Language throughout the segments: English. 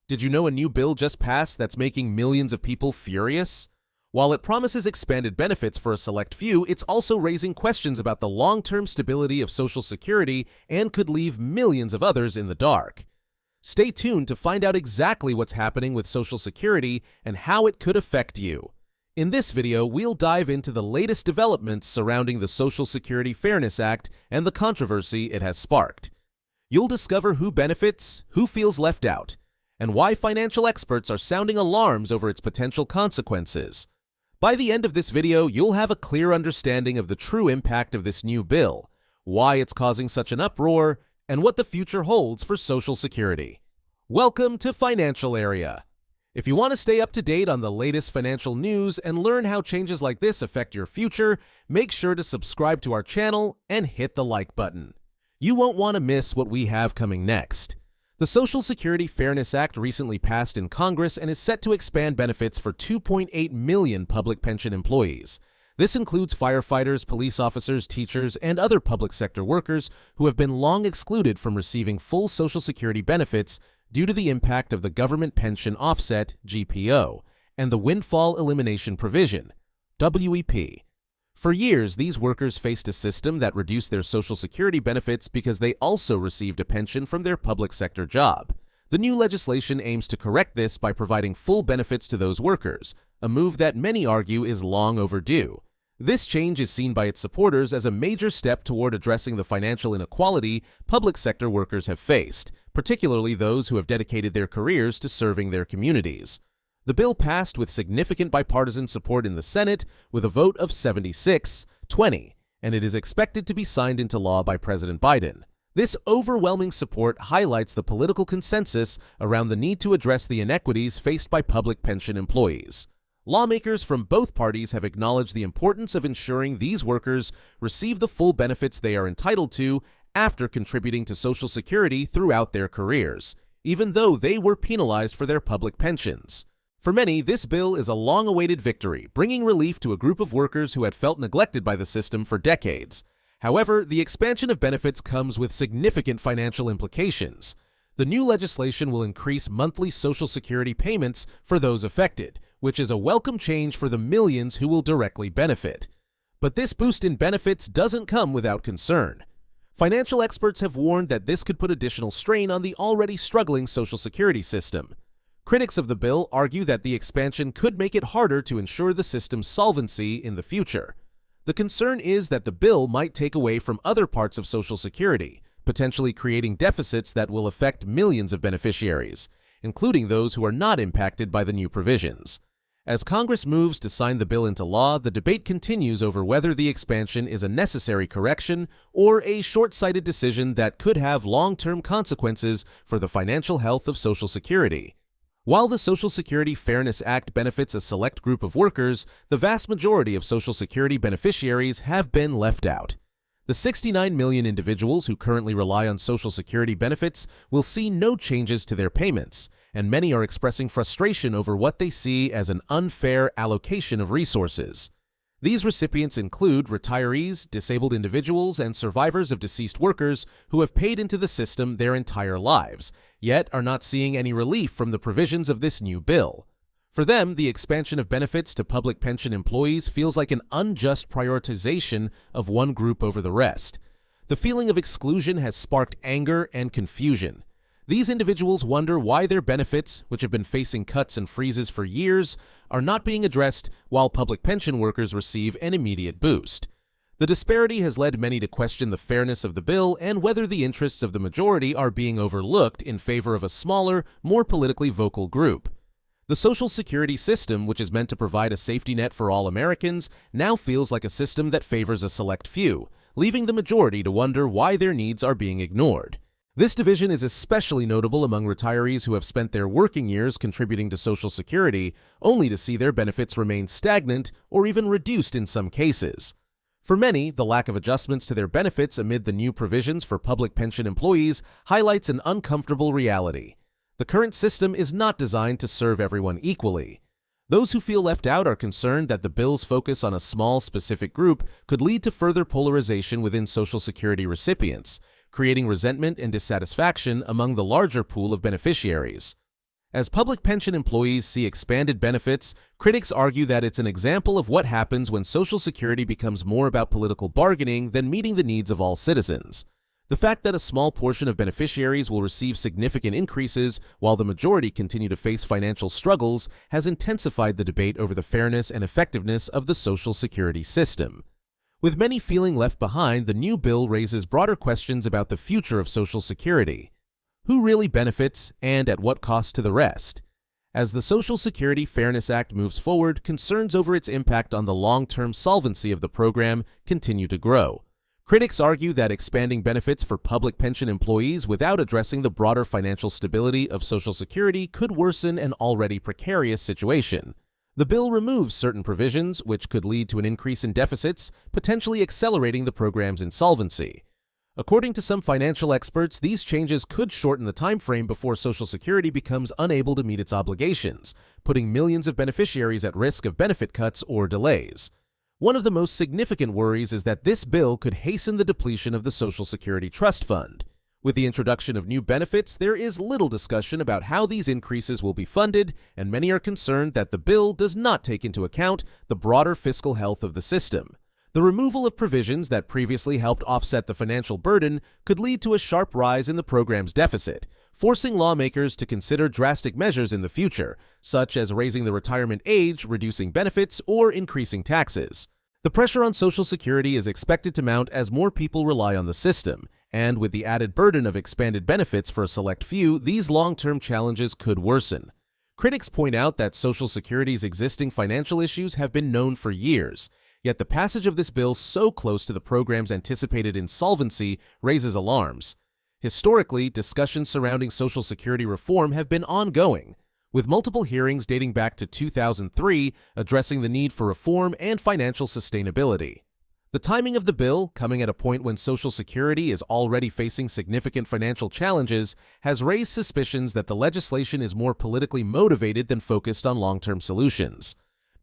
Did you know a new bill just passed that's making millions of people furious? While it promises expanded benefits for a select few, it's also raising questions about the long-term stability of Social Security and could leave millions of others in the dark. Stay tuned to find out exactly what's happening with Social Security and how it could affect you. In this video, we'll dive into the latest developments surrounding the Social Security Fairness Act and the controversy it has sparked. You'll discover who benefits, who feels left out, and why financial experts are sounding alarms over its potential consequences. By the end of this video, you'll have a clear understanding of the true impact of this new bill, why it's causing such an uproar, and what the future holds for Social Security. Welcome to Financial Area. If you want to stay up to date on the latest financial news and learn how changes like this affect your future, make sure to subscribe to our channel and hit the like button. You won't want to miss what we have coming next. The Social Security Fairness Act recently passed in Congress and is set to expand benefits for 2.8 million public pension employees. This includes firefighters, police officers, teachers, and other public sector workers who have been long excluded from receiving full Social Security benefits due to the impact of the Government Pension Offset (GPO) and the Windfall Elimination Provision (WEP). For years, these workers faced a system that reduced their Social Security benefits because they also received a pension from their public sector job. The new legislation aims to correct this by providing full benefits to those workers, a move that many argue is long overdue. This change is seen by its supporters as a major step toward addressing the financial inequality public sector workers have faced, particularly those who have dedicated their careers to serving their communities. The bill passed with significant bipartisan support in the Senate with a vote of 76-20, and it is expected to be signed into law by President Biden. This overwhelming support highlights the political consensus around the need to address the inequities faced by public pension employees. Lawmakers from both parties have acknowledged the importance of ensuring these workers receive the full benefits they are entitled to after contributing to Social Security throughout their careers, even though they were penalized for their public pensions. For many, this bill is a long-awaited victory, bringing relief to a group of workers who had felt neglected by the system for decades. However, the expansion of benefits comes with significant financial implications. The new legislation will increase monthly Social Security payments for those affected, which is a welcome change for the millions who will directly benefit. But this boost in benefits doesn't come without concern. Financial experts have warned that this could put additional strain on the already struggling Social Security system. Critics of the bill argue that the expansion could make it harder to ensure the system's solvency in the future. The concern is that the bill might take away from other parts of Social Security, potentially creating deficits that will affect millions of beneficiaries, including those who are not impacted by the new provisions. As Congress moves to sign the bill into law, the debate continues over whether the expansion is a necessary correction or a short-sighted decision that could have long-term consequences for the financial health of Social Security. While the Social Security Fairness Act benefits a select group of workers, the vast majority of Social Security beneficiaries have been left out. The 69 million individuals who currently rely on Social Security benefits will see no changes to their payments, and many are expressing frustration over what they see as an unfair allocation of resources. These recipients include retirees, disabled individuals, and survivors of deceased workers who have paid into the system their entire lives, yet are not seeing any relief from the provisions of this new bill. For them, the expansion of benefits to public pension employees feels like an unjust prioritization of one group over the rest. The feeling of exclusion has sparked anger and confusion. These individuals wonder why their benefits, which have been facing cuts and freezes for years, are not being addressed while public pension workers receive an immediate boost. The disparity has led many to question the fairness of the bill and whether the interests of the majority are being overlooked in favor of a smaller, more politically vocal group. The Social Security system, which is meant to provide a safety net for all Americans, now feels like a system that favors a select few, leaving the majority to wonder why their needs are being ignored. This division is especially notable among retirees who have spent their working years contributing to Social Security, only to see their benefits remain stagnant or even reduced in some cases. For many, the lack of adjustments to their benefits amid the new provisions for public pension employees highlights an uncomfortable reality. The current system is not designed to serve everyone equally. Those who feel left out are concerned that the bill's focus on a small, specific group could lead to further polarization within Social Security recipients, creating resentment and dissatisfaction among the larger pool of beneficiaries. As public pension employees see expanded benefits, critics argue that it's an example of what happens when Social Security becomes more about political bargaining than meeting the needs of all citizens. The fact that a small portion of beneficiaries will receive significant increases while the majority continue to face financial struggles has intensified the debate over the fairness and effectiveness of the Social Security system. With many feeling left behind, the new bill raises broader questions about the future of Social Security. Who really benefits, and at what cost to the rest? As the Social Security Fairness Act moves forward, concerns over its impact on the long-term solvency of the program continue to grow. Critics argue that expanding benefits for public pension employees without addressing the broader financial stability of Social Security could worsen an already precarious situation. The bill removes certain provisions, which could lead to an increase in deficits, potentially accelerating the program's insolvency. According to some financial experts, these changes could shorten the time frame before Social Security becomes unable to meet its obligations, putting millions of beneficiaries at risk of benefit cuts or delays. One of the most significant worries is that this bill could hasten the depletion of the Social Security Trust Fund. With the introduction of new benefits, there is little discussion about how these increases will be funded, and many are concerned that the bill does not take into account the broader fiscal health of the system. The removal of provisions that previously helped offset the financial burden could lead to a sharp rise in the program's deficit, forcing lawmakers to consider drastic measures in the future, such as raising the retirement age, reducing benefits, or increasing taxes. The pressure on Social Security is expected to mount as more people rely on the system, and with the added burden of expanded benefits for a select few, these long-term challenges could worsen. Critics point out that Social Security's existing financial issues have been known for years, yet the passage of this bill so close to the program's anticipated insolvency raises alarms. Historically, discussions surrounding Social Security reform have been ongoing, with multiple hearings dating back to 2003 addressing the need for reform and financial sustainability. The timing of the bill, coming at a point when Social Security is already facing significant financial challenges, has raised suspicions that the legislation is more politically motivated than focused on long-term solutions.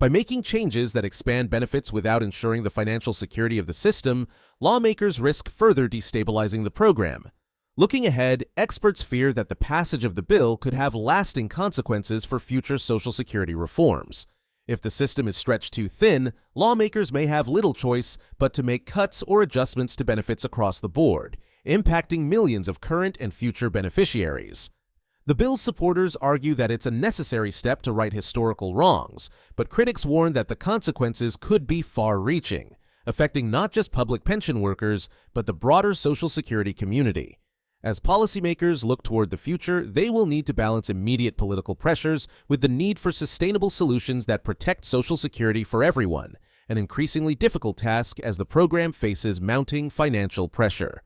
By making changes that expand benefits without ensuring the financial security of the system, lawmakers risk further destabilizing the program. Looking ahead, experts fear that the passage of the bill could have lasting consequences for future Social Security reforms. If the system is stretched too thin, lawmakers may have little choice but to make cuts or adjustments to benefits across the board, impacting millions of current and future beneficiaries. The bill's supporters argue that it's a necessary step to right historical wrongs, but critics warn that the consequences could be far-reaching, affecting not just public pension workers, but the broader Social Security community. As policymakers look toward the future, they will need to balance immediate political pressures with the need for sustainable solutions that protect Social Security for everyone, an increasingly difficult task as the program faces mounting financial pressure.